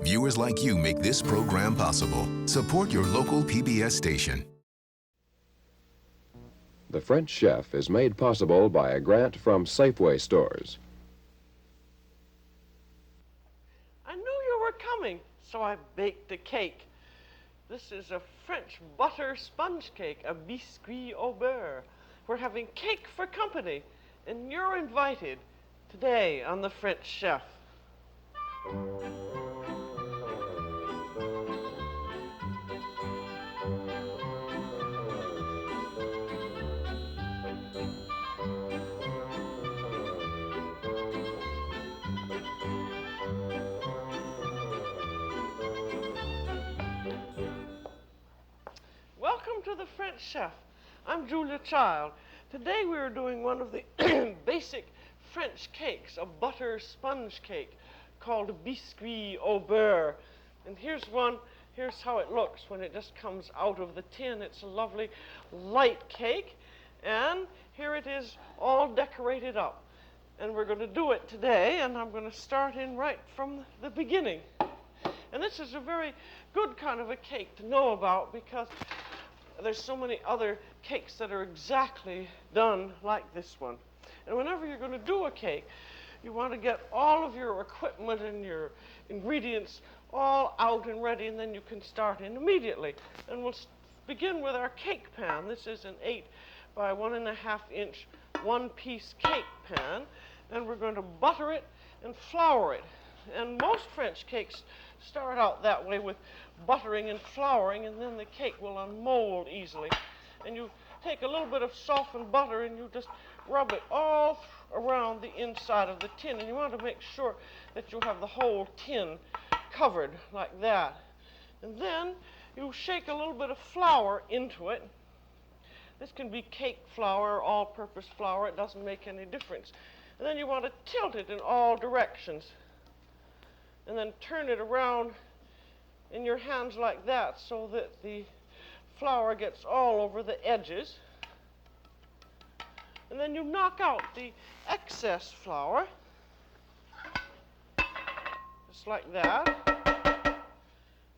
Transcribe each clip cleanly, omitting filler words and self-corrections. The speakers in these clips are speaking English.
Viewers like you make this program possible. Support your local PBS station. The French Chef is made possible by a grant from Safeway stores. I knew you were coming, so I baked a cake. This is a French butter sponge cake, a biscuit au beurre. We're having cake for company, and you're invited today on the French Chef. Welcome to the French Chef. I'm Julia Child. Today we are doing one of the basic French cakes, a butter sponge cake called a biscuit au beurre. And here's how it looks when it just comes out of the tin. It's a lovely light cake, and here it is all decorated up. And we're going to do it today, and I'm going to start in right from the beginning. And this is a very good kind of a cake to know about because there's so many other cakes that are exactly done like this one. And whenever you're going to do a cake, you want to get all of your equipment and your ingredients all out and ready, and then you can start in immediately. And we'll begin with our cake pan. This is an 8 by 1.5 inch one-piece cake pan, and we're going to butter it and flour it. And most French cakes start out that way with buttering and flouring, and then the cake will unmold easily. And you take a little bit of softened butter and you just rub it all around the inside of the tin, and you want to make sure that you have the whole tin covered like that. And then you shake a little bit of flour into it. This can be cake flour or all-purpose flour. It doesn't make any difference. And then you want to tilt it in all directions and then turn it around in your hands like that so that the flour gets all over the edges. And then you knock out the excess flour, just like that.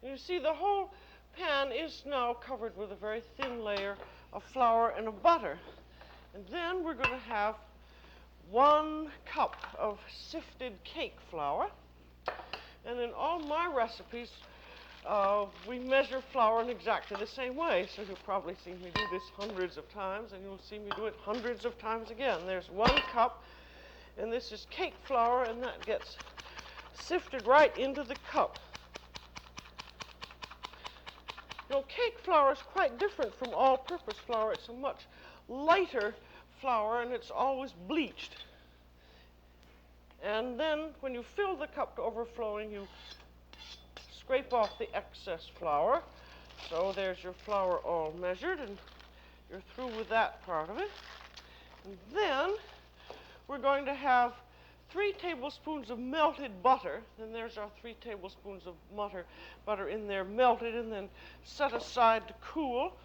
And you see the whole pan is now covered with a very thin layer of flour and of butter. And then we're going to have 1 cup of sifted cake flour. And in all my recipes, we measure flour in exactly the same way. So you'll probably see me do this hundreds of times, and you'll see me do it hundreds of times again. There's 1 cup, and this is cake flour, and that gets sifted right into the cup. You know, cake flour is quite different from all-purpose flour. It's a much lighter flour, and it's always bleached. And then when you fill the cup to overflowing, you scrape off the excess flour. So there's your flour all measured, and you're through with that part of it. And then we're going to have 3 tablespoons of melted butter. And there's our 3 tablespoons of butter in there melted and then set aside to cool.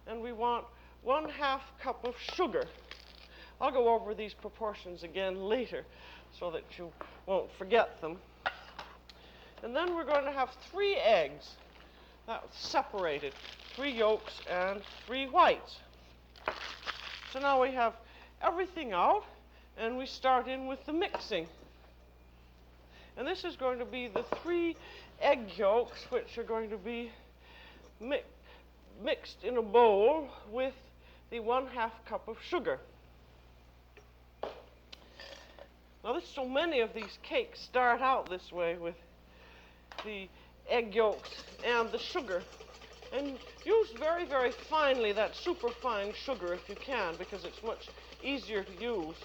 And we want 1/2 cup of sugar. I'll go over these proportions again later so that you won't forget them. And then we're going to have 3 eggs, separated, 3 yolks and 3 whites. So now we have everything out, and we start in with the mixing. And this is going to be the 3 egg yolks, which are going to be mixed in a bowl with the 1/2 cup of sugar. Now, so many of these cakes start out this way with the egg yolks and the sugar. And use very, very finely that super fine sugar if you can, because it's much easier to use.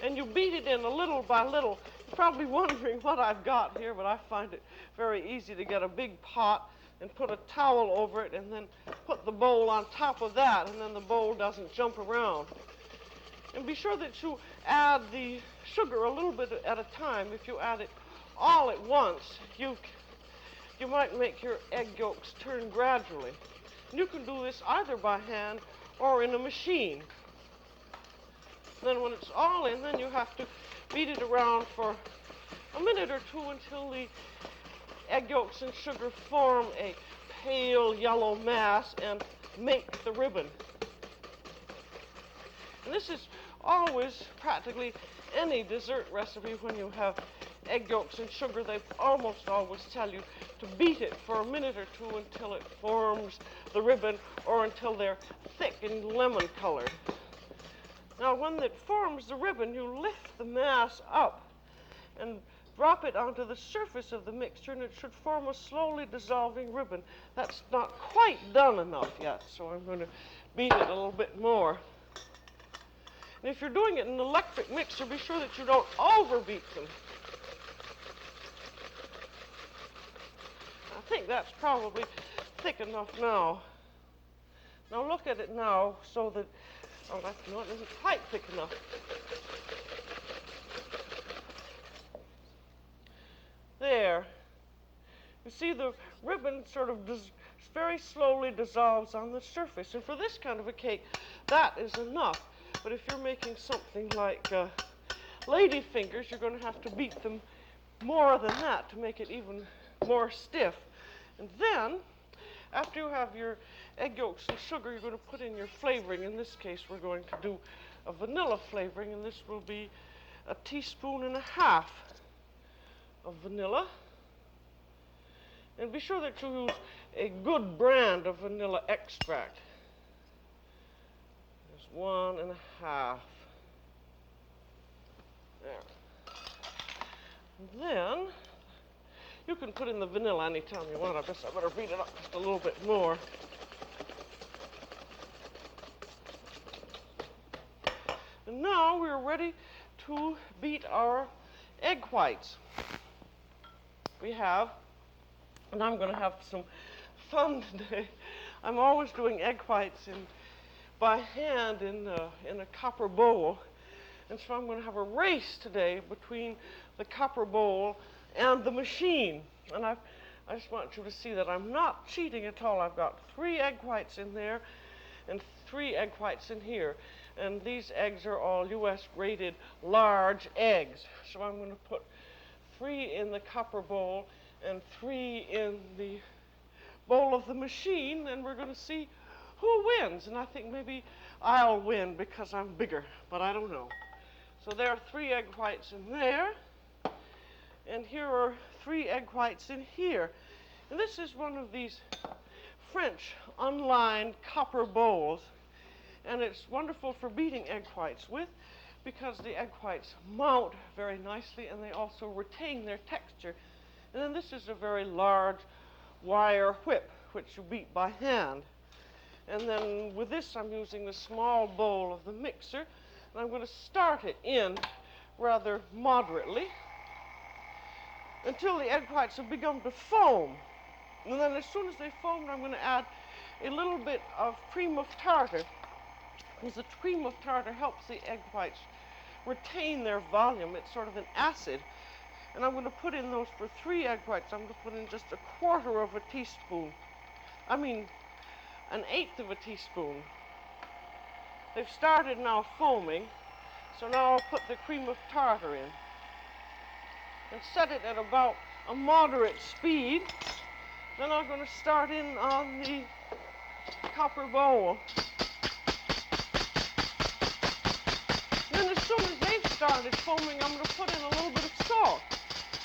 And you beat it in a little by little. You're probably wondering what I've got here, but I find it very easy to get a big pot and put a towel over it and then put the bowl on top of that, and then the bowl doesn't jump around. And be sure that you add the sugar a little bit at a time. If you add it all at once, you might make your egg yolks turn gradually. And you can do this either by hand or in a machine. Then when it's all in, then you have to beat it around for a minute or two until the egg yolks and sugar form a pale yellow mass and make the ribbon. And this is always, practically any dessert recipe, when you have egg yolks and sugar, they almost always tell you to beat it for a minute or two until it forms the ribbon, or until they're thick and lemon colored. Now, when it forms the ribbon, you lift the mass up and drop it onto the surface of the mixture, and it should form a slowly dissolving ribbon. That's not quite done enough yet, so I'm going to beat it a little bit more. And if you're doing it in an electric mixer, be sure that you don't overbeat them. I think that's probably thick enough now. Now look at it now, so that, oh, that's not, it isn't quite thick enough. There. You see, the ribbon sort of very slowly dissolves on the surface. And for this kind of a cake, that is enough. But if you're making something like lady fingers, you're going to have to beat them more than that to make it even more stiff. And then, after you have your egg yolks and sugar, you're going to put in your flavoring. In this case, we're going to do a vanilla flavoring, and this will be 1.5 teaspoons of vanilla. And be sure that you use a good brand of vanilla extract. There's 1.5. There. And then you can put in the vanilla anytime you want. I guess I better beat it up just a little bit more. And now we're ready to beat our egg whites. We have, and I'm going to have some fun today. I'm always doing egg whites by hand in a copper bowl. And so I'm going to have a race today between the copper bowl and the machine. And I just want you to see that I'm not cheating at all. I've got 3 egg whites in there and 3 egg whites in here. And these eggs are all U.S. rated large eggs. So I'm going to put 3 in the copper bowl and 3 in the bowl of the machine, and we're going to see who wins. And I think maybe I'll win because I'm bigger, but I don't know. So there are 3 egg whites in there, and here are 3 egg whites in here. And this is one of these French unlined copper bowls, and it's wonderful for beating egg whites with, because the egg whites mount very nicely and they also retain their texture. And then this is a very large wire whip, which you beat by hand. And then with this, I'm using the small bowl of the mixer, and I'm going to start it in rather moderately until the egg whites have begun to foam. And then as soon as they foam, I'm going to add a little bit of cream of tartar, because the cream of tartar helps the egg whites retain their volume. It's sort of an acid. And I'm going to put in those for 3 egg whites. I'm going to put in just 1/4 teaspoon. I mean, 1/8 teaspoon. They've started now foaming, so now I'll put the cream of tartar in and set it at about a moderate speed. Then I'm going to start in on the copper bowl. Then as soon as they've started foaming, I'm going to put in a little bit of salt.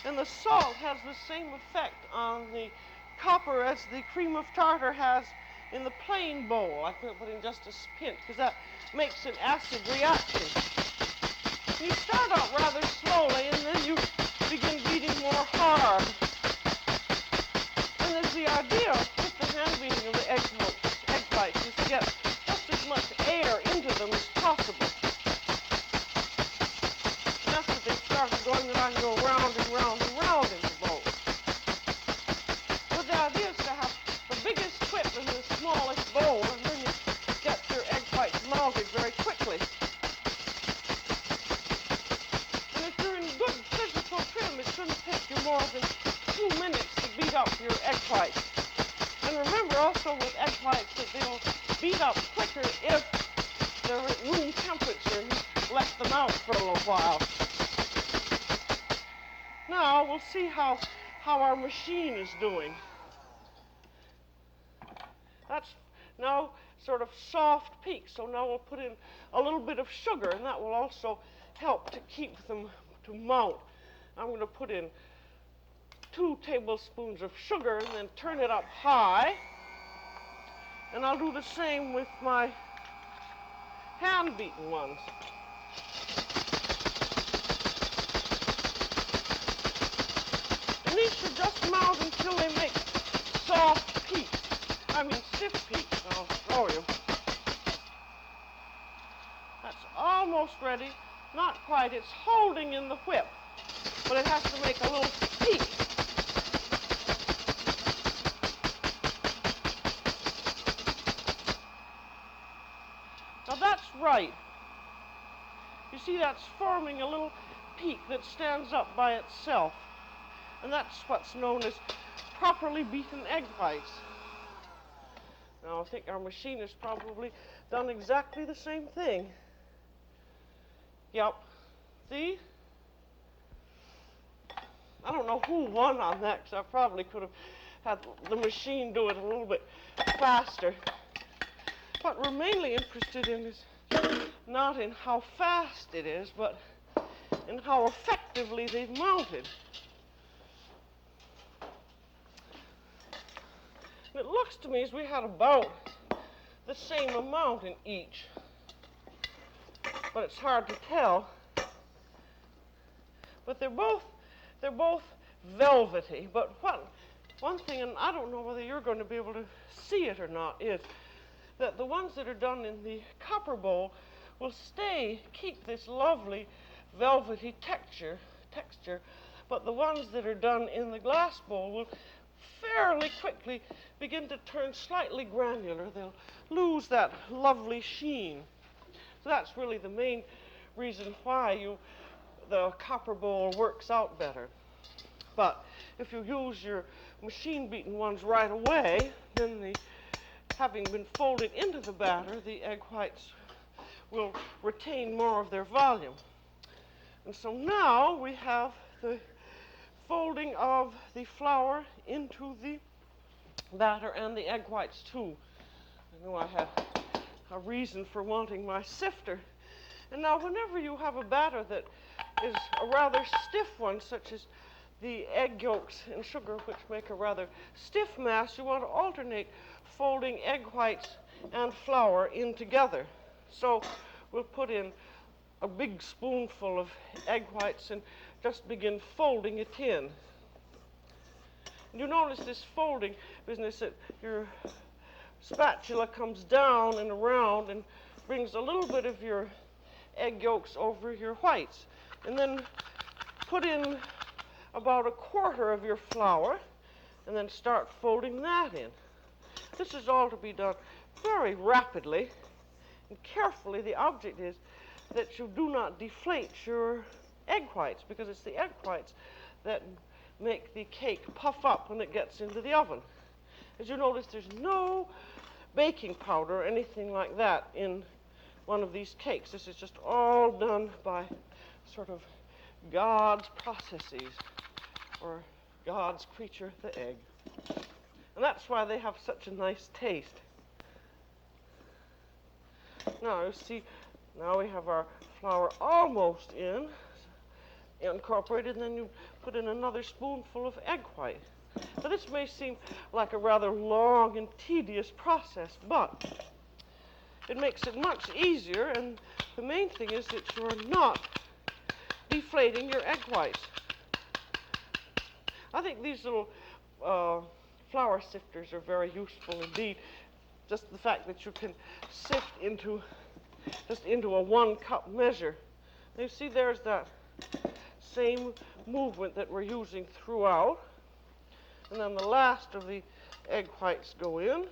And the salt has the same effect on the copper as the cream of tartar has in the plain bowl. I could put in just a pinch, because that makes an acid reaction. You start out rather slowly, and then you begin beating more hard. And there's the idea with the hand beating of the egg whites is to get just as much air into them as possible. And after they've started going, then I can go round and round and round in the bowl. But the idea is to have the biggest whip in the smallest bowl, and then you get your egg whites melted very quickly. And if you're in good physical trim, it shouldn't take you more than 2 minutes to beat up your egg whites. And remember also with egg whites that they'll beat up quicker if they're at room temperature and you let them out for a little while. Now we'll see how how our machine is doing. That's now sort of soft peaks, so now we'll put in a little bit of sugar, and that will also help to keep them to mount. I'm going to put in 2 tablespoons of sugar and then turn it up high. And I'll do the same with my hand-beaten ones. And these should just mount until they make soft peaks. I mean stiff peaks. I'll show you. That's almost ready. Not quite. It's holding in the whip, but it has to make a little peak. Now that's right. You see, that's forming a little peak that stands up by itself. And that's what's known as properly beaten egg whites. Now I think our machine has probably done exactly the same thing. Yep. See? I don't know who won on that, because I probably could have had the machine do it a little bit faster. What we're mainly interested in is not in how fast it is, but in how effectively they've mounted. And it looks to me as we had about the same amount in each, but it's hard to tell. But they're both velvety. But one thing, and I don't know whether you're going to be able to see it or not, is that the ones that are done in the copper bowl will keep this lovely velvety texture, but the ones that are done in the glass bowl will fairly quickly begin to turn slightly granular. They'll lose that lovely sheen. So that's really the main reason why the copper bowl works out better. But if you use your machine-beaten ones right away, then having been folded into the batter, the egg whites will retain more of their volume. And so now we have the folding of the flour into the batter and the egg whites too. I know I had a reason for wanting my sifter. And now whenever you have a batter that is a rather stiff one, such as the egg yolks and sugar, which make a rather stiff mass, you want to alternate folding egg whites and flour in together. So we'll put in a big spoonful of egg whites and just begin folding it in. And you notice this folding business, that your spatula comes down and around and brings a little bit of your egg yolks over your whites. And then put in about 1/4 of your flour and then start folding that in. This is all to be done very rapidly and carefully. The object is that you do not deflate your egg whites, because it's the egg whites that make the cake puff up when it gets into the oven. As you notice, there's no baking powder or anything like that in one of these cakes. This is just all done by sort of God's processes, or God's creature, the egg. And that's why they have such a nice taste. Now, you see, now we have our flour almost incorporated, and then you put in another spoonful of egg white. Now, this may seem like a rather long and tedious process, but it makes it much easier, and the main thing is that you're not deflating your egg whites. I think these little flour sifters are very useful indeed. Just the fact that you can sift into a 1-cup measure. Now you see, there's that same movement that we're using throughout. And then the last of the egg whites go in.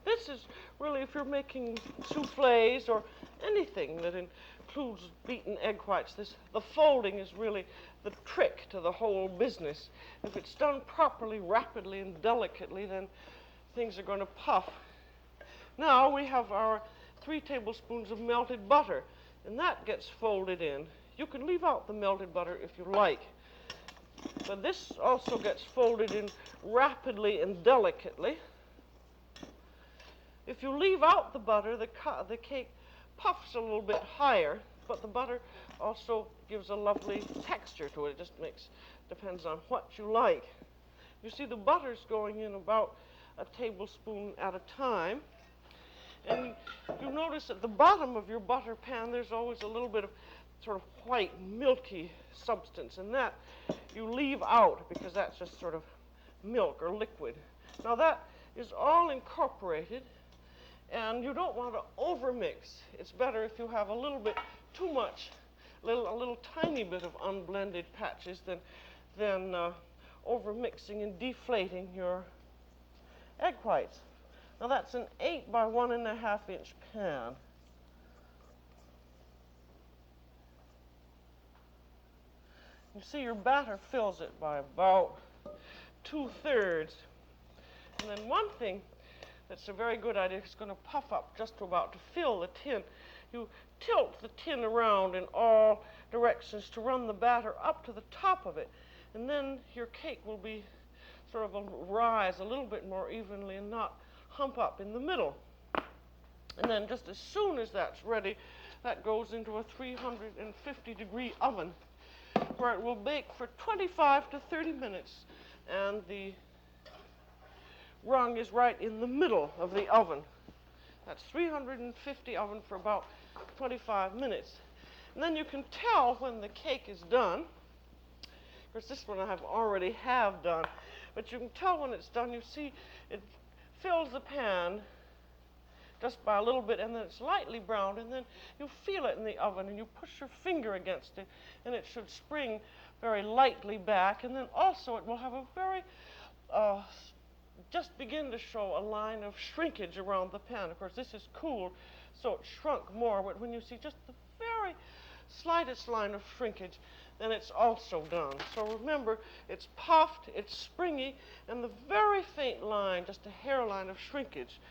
This is really, if you're making soufflés or anything that includes beaten egg whites. The folding is really the trick to the whole business. If it's done properly, rapidly, and delicately, then things are going to puff. Now we have our 3 tablespoons of melted butter, and that gets folded in. You can leave out the melted butter if you like, but this also gets folded in rapidly and delicately. If you leave out the butter, the cake puffs a little bit higher, but the butter also gives a lovely texture to it. It just depends on what you like. You see the butter's going in about a tablespoon at a time. And you notice at the bottom of your butter pan, there's always a little bit of sort of white, milky substance, and that you leave out because that's just sort of milk or liquid. Now that is all incorporated, and you don't want to overmix. It's better if you have a little bit too much, a little tiny bit of unblended patches than overmixing and deflating your egg whites. Now that's an 8 by 1.5 inch pan. You see your batter fills it by about 2/3. And then one thing that's a very good idea is going to puff up just about to fill the tin. You tilt the tin around in all directions to run the batter up to the top of it, and then your cake will be sort of rise a little bit more evenly and not hump up in the middle. And then just as soon as that's ready, that goes into a 350-degree oven where it will bake for 25 to 30 minutes, and the rung is right in the middle of the oven. That's 350 oven for about 25 minutes. And then you can tell when the cake is done. Of course, this one I already have done, but you can tell when it's done. You see it fills the pan just by a little bit, and then it's lightly browned, and then you feel it in the oven, and you push your finger against it, and it should spring very lightly back, and then also it will have a very, just begin to show a line of shrinkage around the pan. Of course, this is cooled, so it shrunk more, but when you see just the very slightest line of shrinkage, then it's also done. So remember, it's puffed, it's springy, and the very faint line, just a hairline of shrinkage,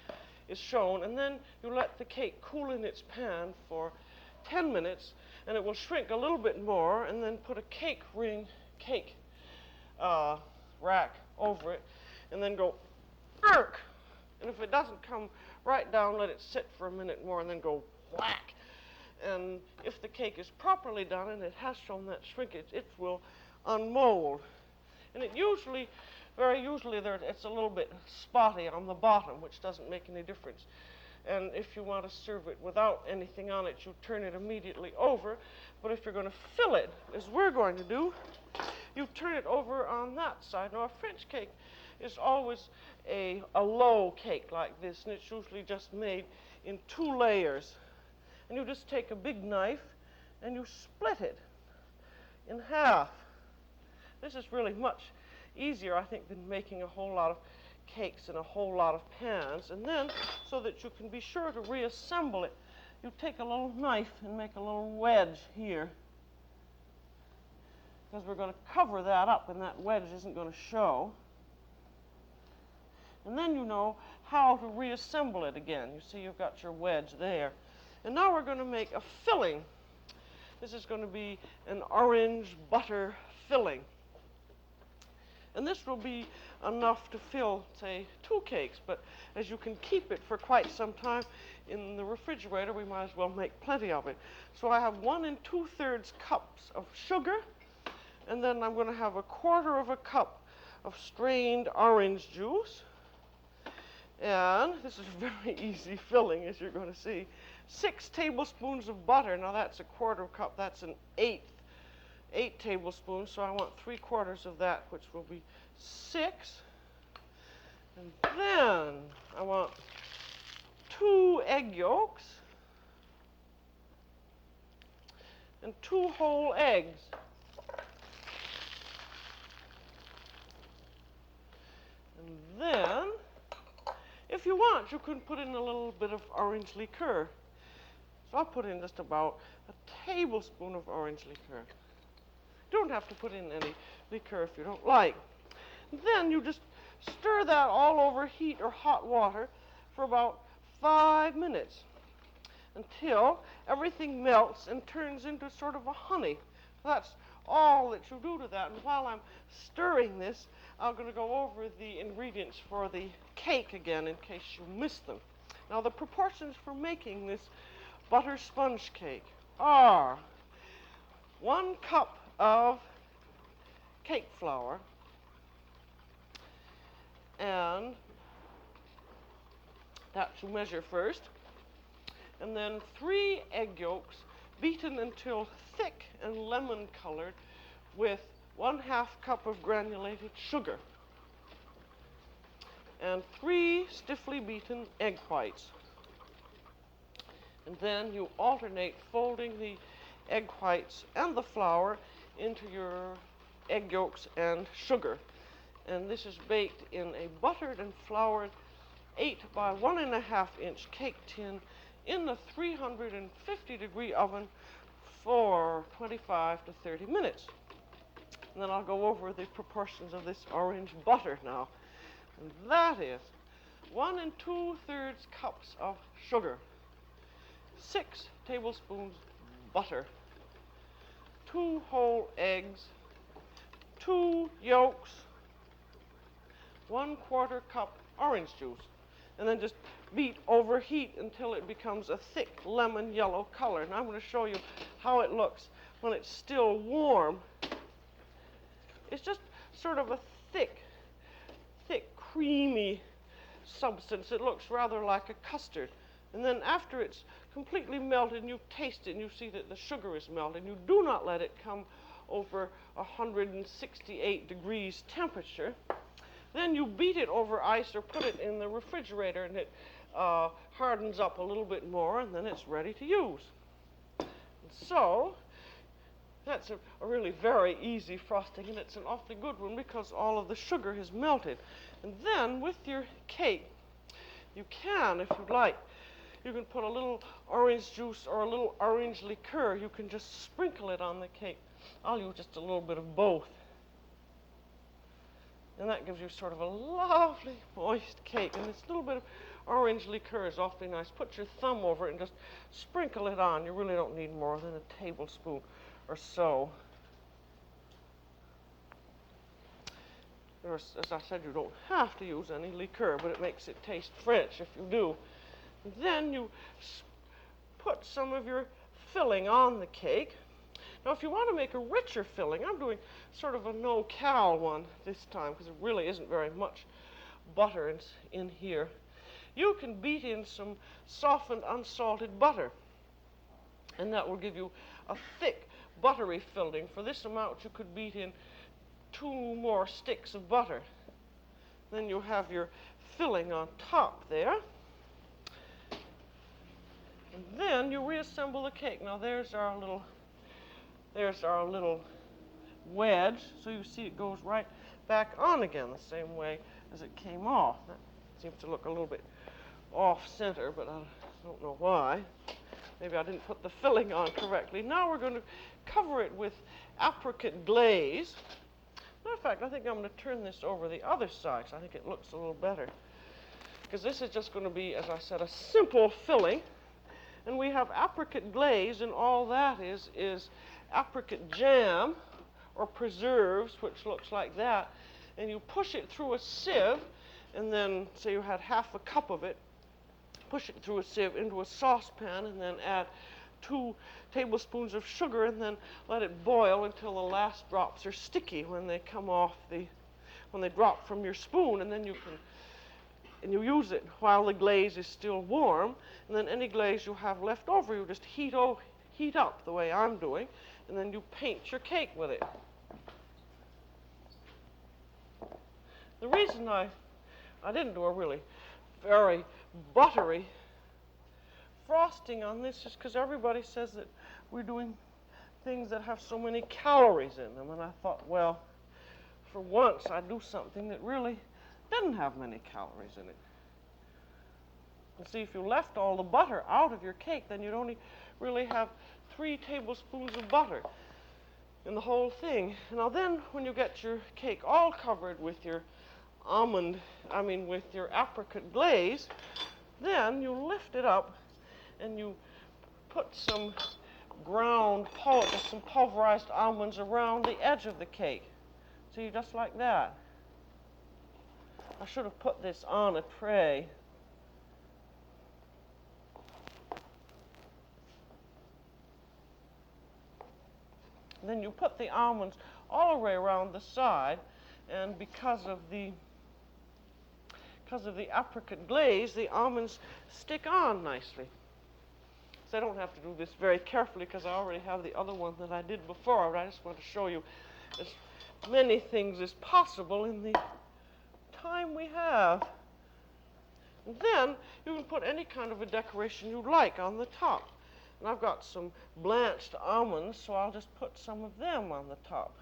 is shown, and then you let the cake cool in its pan for 10 minutes, and it will shrink a little bit more, and then put a cake rack over it, and then go, irk! And if it doesn't come right down, let it sit for a minute more, and then go whack. And if the cake is properly done, and it has shown that shrinkage, it will unmold. And it usually, very usually, it's a little bit spotty on the bottom, which doesn't make any difference. And if you want to serve it without anything on it, you turn it immediately over. But if you're going to fill it, as we're going to do, you turn it over on that side. Now, a French cake is always a low cake like this, and it's usually just made in 2 layers. And you just take a big knife and you split it in half. This is really much easier, I think, than making a whole lot of cakes in a whole lot of pans. And then, so that you can be sure to reassemble it, you take a little knife and make a little wedge here, because we're going to cover that up and that wedge isn't going to show. And then you know how to reassemble it again. You see you've got your wedge there. And now we're going to make a filling. This is going to be an orange butter filling. And this will be enough to fill, say, 2 cakes. But as you can keep it for quite some time in the refrigerator, we might as well make plenty of it. So I have 1 2/3 cups of sugar. And then I'm going to have 1/4 cup of strained orange juice. And this is very easy filling, as you're going to see. 6 tablespoons of butter. Now that's 1/4 cup. That's an 8 tablespoons. So I want 3/4 of that, which will be 6. And then I want 2 egg yolks and 2 whole eggs. And then, if you want, you can put in a little bit of orange liqueur. So I'll put in just about tablespoon of orange liqueur. You don't have to put in any liqueur if you don't like. Then you just stir that all over heat or hot water for about 5 minutes until everything melts and turns into sort of a honey. That's all that you do to that. And while I'm stirring this, I'm going to go over the ingredients for the cake again in case you missed them. Now, the proportions for making this butter sponge cake are 1 cup of cake flour, and that you measure first, and then 3 egg yolks beaten until thick and lemon colored with 1/2 cup of granulated sugar, and 3 stiffly beaten egg whites. And then you alternate folding the egg whites and the flour into your egg yolks and sugar. And this is baked in a buttered and floured 8 by 1.5 inch cake tin in the 350-degree oven for 25 to 30 minutes. And then I'll go over the proportions of this orange butter now. And that is 1 2/3 cups of sugar, 6 tablespoons butter, 2 whole eggs, 2 yolks, 1/4 cup orange juice, and then just beat over heat until it becomes a thick lemon yellow color. And I'm going to show you how it looks when it's still warm. It's just sort of a thick, creamy substance. It looks rather like a custard. And then after it's completely melted and you taste it and you see that the sugar is melted, you do not let it come over 168 degrees temperature. Then you beat it over ice or put it in the refrigerator, and it hardens up a little bit more, and then it's ready to use. And so that's a really very easy frosting, and it's an awfully good one because all of the sugar has melted. And then with your cake, you can, if you'd like, you can put a little orange juice or a little orange liqueur. You can just sprinkle it on the cake. I'll use just a little bit of both. And that gives you sort of a lovely, moist cake. And this little bit of orange liqueur is awfully nice. Put your thumb over it and just sprinkle it on. You really don't need more than a tablespoon or so. As I said, you don't have to use any liqueur, but it makes it taste French if you do. And then you put some of your filling on the cake. Now, if you want to make a richer filling, I'm doing sort of a no-cal one this time because there really isn't very much butter in here. You can beat in some softened, unsalted butter, and that will give you a thick, buttery filling. For this amount, you could beat in 2 more sticks of butter. Then you have your filling on top there. And then you reassemble the cake. Now, there's our little wedge, so you see it goes right back on again the same way as it came off. That seems to look a little bit off-center, but I don't know why. Maybe I didn't put the filling on correctly. Now we're going to cover it with apricot glaze. Matter of fact, I think I'm going to turn this over the other side, so I think it looks a little better. Because this is just going to be, as I said, a simple filling. And we have apricot glaze, and all that is apricot jam or preserves, which looks like that. And you push it through a sieve, and then, say you had 1/2 cup of it, push it through a sieve into a saucepan, and then add 2 tablespoons of sugar, and then let it boil until the last drops are sticky when they come off when they drop from your spoon, and then you use it while the glaze is still warm, and then any glaze you have left over, you just heat up the way I'm doing, and then you paint your cake with it. The reason I didn't do a really very buttery frosting on this is because everybody says that we're doing things that have so many calories in them, and I thought, well, for once I'd do something that really didn't have many calories in it. And see, if you left all the butter out of your cake, then you'd only really have 3 tablespoons of butter in the whole thing. Now then, when you get your cake all covered with your with your apricot glaze, then you lift it up and you put some some pulverized almonds around the edge of the cake. See, just like that. I should have put this on a tray. Then you put the almonds all the way around the side, and because of the apricot glaze, the almonds stick on nicely. So I don't have to do this very carefully because I already have the other one that I did before, but I just want to show you as many things as possible in the time we have. And then you can put any kind of a decoration you like on the top. And I've got some blanched almonds, so I'll just put some of them on the top.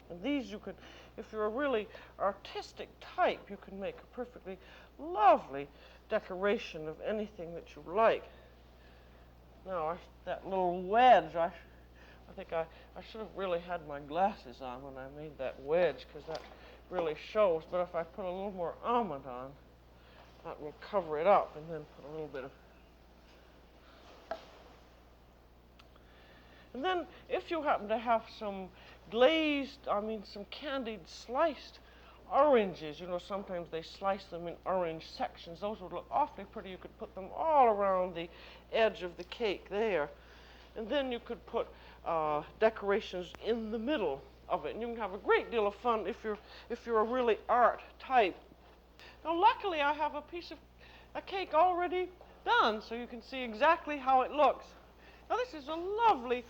And these you could, if you're a really artistic type, you can make a perfectly lovely decoration of anything that you like. Now, that little wedge, I think I should have really had my glasses on when I made that wedge, because that really shows. But if I put a little more almond on, that will cover it up, and then put a little bit of... And then if you happen to have some some candied sliced oranges, you know, sometimes they slice them in orange sections. Those would look awfully pretty. You could put them all around the edge of the cake there. And then you could put decorations in the middle of it. And you can have a great deal of fun if you're a really art type. Now, luckily, I have a piece of a cake already done, so you can see exactly how it looks. Now, this is a lovely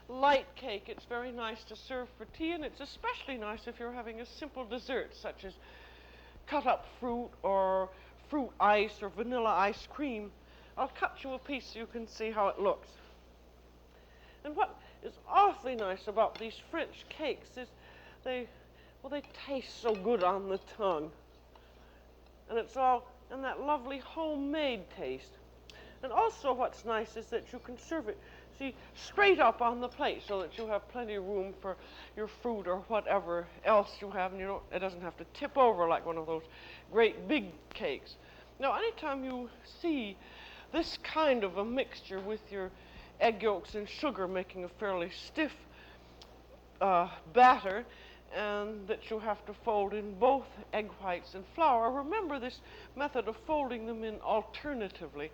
light cake. It's very nice to serve for tea, and it's especially nice if you're having a simple dessert, such as cut up fruit or fruit ice or vanilla ice cream. I'll cut you a piece so you can see how it looks. And what is awfully nice about these French cakes is they taste so good on the tongue. And it's all in that lovely homemade taste. And also what's nice is that you can serve it, see, straight up on the plate so that you have plenty of room for your fruit or whatever else you have, and it doesn't have to tip over like one of those great big cakes. Now, anytime you see this kind of a mixture with your egg yolks and sugar making a fairly stiff batter, and that you have to fold in both egg whites and flour, remember this method of folding them in alternatively.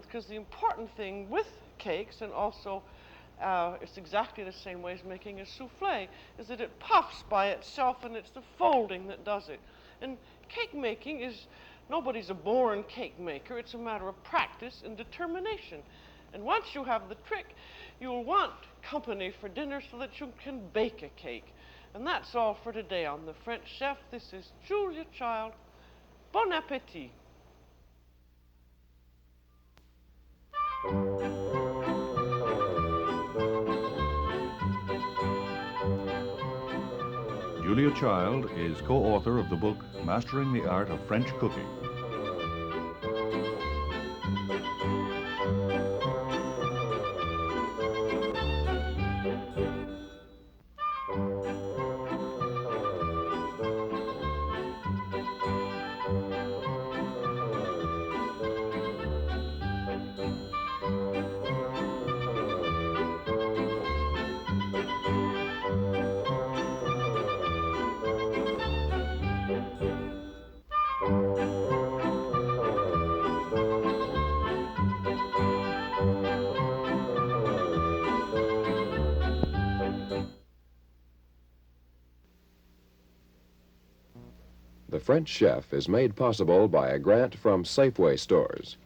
Because the important thing with cakes, and also it's exactly the same way as making a souffle, is that it puffs by itself, and it's the folding that does it. And cake making is, nobody's a born cake maker. It's a matter of practice and determination. And once you have the trick, you'll want company for dinner so that you can bake a cake. And that's all for today on The French Chef. This is Julia Child. Bon appétit. Julia Child is co-author of the book Mastering the Art of French Cooking. The French Chef is made possible by a grant from Safeway stores.